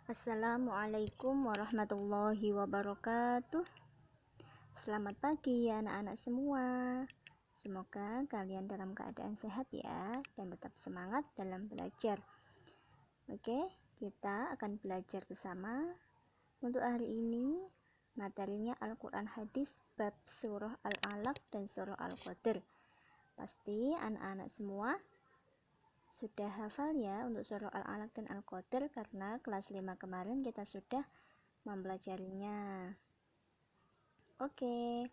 Assalamualaikum warahmatullahi wabarakatuh. Selamat pagi anak-anak semua. Semoga kalian dalam keadaan sehat ya, dan tetap semangat dalam belajar. Oke, kita akan belajar bersama. Untuk hari ini materinya Al-Quran Hadis bab surah Al-Alaq dan surah Al-Qadr. Pasti anak-anak semua sudah hafal ya untuk surah Al-Alaq dan Al-Qadr, karena kelas 5 kemarin kita sudah mempelajarinya. Oke,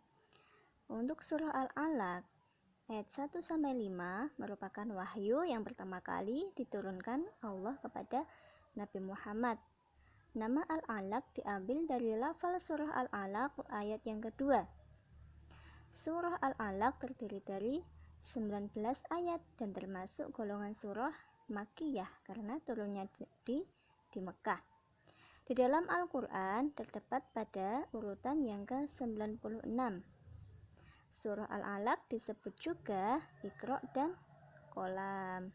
untuk surah Al-Alaq ayat 1-5 merupakan wahyu yang pertama kali diturunkan Allah kepada Nabi Muhammad. Nama Al-Alaq diambil dari lafal surah Al-Alaq ayat yang kedua. Surah Al-Alaq terdiri dari 19 ayat dan termasuk golongan surah Makkiyah karena turunnya di Mekah. Di dalam Al-Quran terdapat pada urutan yang ke-96. Surah Al-Alaq disebut juga Iqra dan Qalam.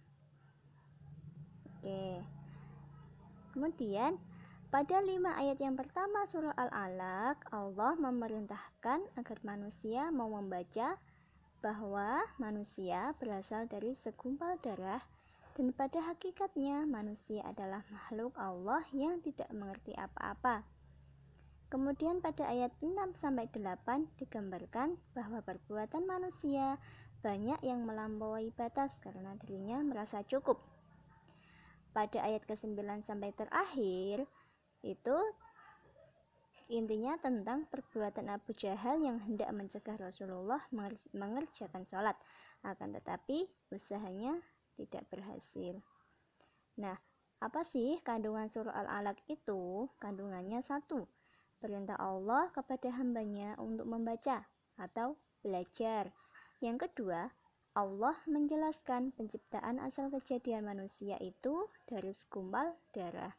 Oke. Kemudian pada 5 ayat yang pertama surah Al-Alaq, Allah memerintahkan agar manusia mau membaca bahwa manusia berasal dari segumpal darah dan pada hakikatnya manusia adalah makhluk Allah yang tidak mengerti apa-apa. Kemudian pada ayat 6-8 digambarkan bahwa perbuatan manusia banyak yang melampaui batas karena dirinya merasa cukup. Pada ayat ke-9 sampai terakhir itu intinya tentang perbuatan Abu Jahal yang hendak mencegah Rasulullah mengerjakan sholat, akan tetapi usahanya tidak berhasil. Nah, apa sih kandungan surah Al-Alaq itu? Kandungannya 1, perintah Allah kepada hambanya untuk membaca atau belajar. Yang kedua, Allah menjelaskan penciptaan asal kejadian manusia itu dari segumpal darah.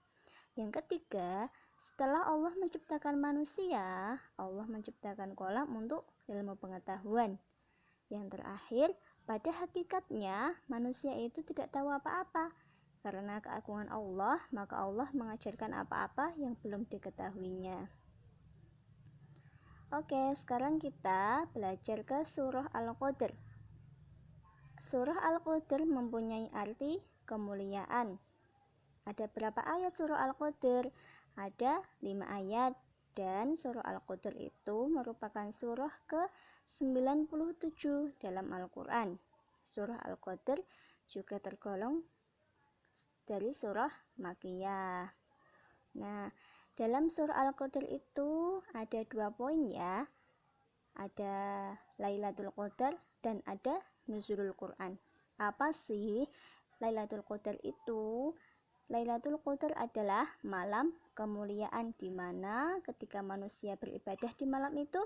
Yang ketiga, setelah Allah menciptakan manusia, Allah menciptakan kolam untuk ilmu pengetahuan. Yang terakhir, pada hakikatnya manusia itu tidak tahu apa-apa. Karena keagungan Allah, maka Allah mengajarkan apa-apa yang belum diketahuinya. Oke, sekarang kita belajar ke surah Al-Qadr. Surah Al-Qadr mempunyai arti kemuliaan. Ada berapa ayat surah Al-Qadr? Ada 5 ayat, dan surah Al-Qadr itu merupakan surah ke-97 dalam Al-Quran. Surah Al-Qadr juga tergolong dari surah Makkiyah. Nah, dalam surah Al-Qadr itu ada 2 poin ya. Ada Lailatul Qadar dan ada Nuzulul Quran. Apa sih Lailatul Qadar itu? Lailatul Qadar adalah malam kemuliaan di mana ketika manusia beribadah di malam itu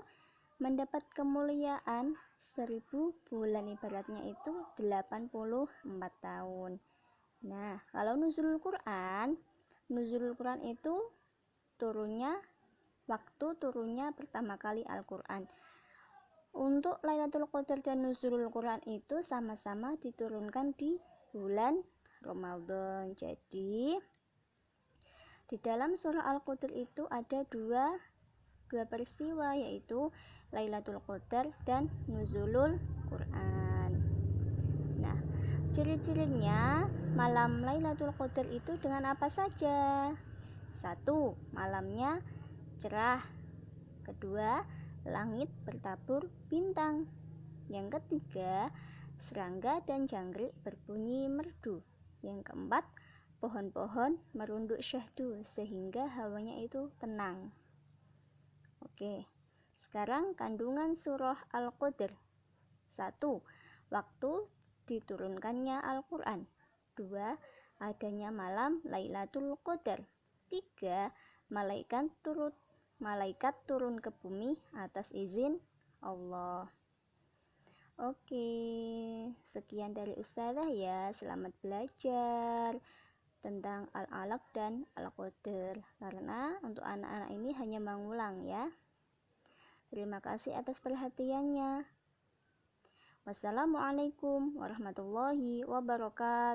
mendapat kemuliaan 1000 bulan, ibaratnya itu 84 tahun. Nah, kalau Nuzulul Quran itu waktu turunnya pertama kali Al-Quran. Untuk Lailatul Qadar dan Nuzulul Quran itu sama-sama diturunkan di bulan Ramadan. Jadi di dalam surah Al-Qadr itu ada dua peristiwa, yaitu Lailatul Qadar dan Nuzulul Quran. Nah, ciri-cirinya malam Lailatul Qadar itu dengan apa saja? 1, malamnya cerah. Kedua, langit bertabur bintang. Yang ketiga, serangga dan jangkrik berbunyi merdu. Yang keempat, pohon-pohon merunduk syahdu sehingga hawanya itu tenang. Oke, sekarang kandungan surah Al-Qadr. 1, waktu diturunkannya Al-Quran. 2, adanya malam Lailatul Qadar. 3, malaikat turun ke bumi atas izin Allah. Oke, sekian dari Ustazah ya. Selamat belajar tentang Al-Alaq dan Al-Qadr, karena untuk anak-anak ini hanya mengulang ya. Terima kasih atas perhatiannya. Wassalamualaikum warahmatullahi wabarakatuh.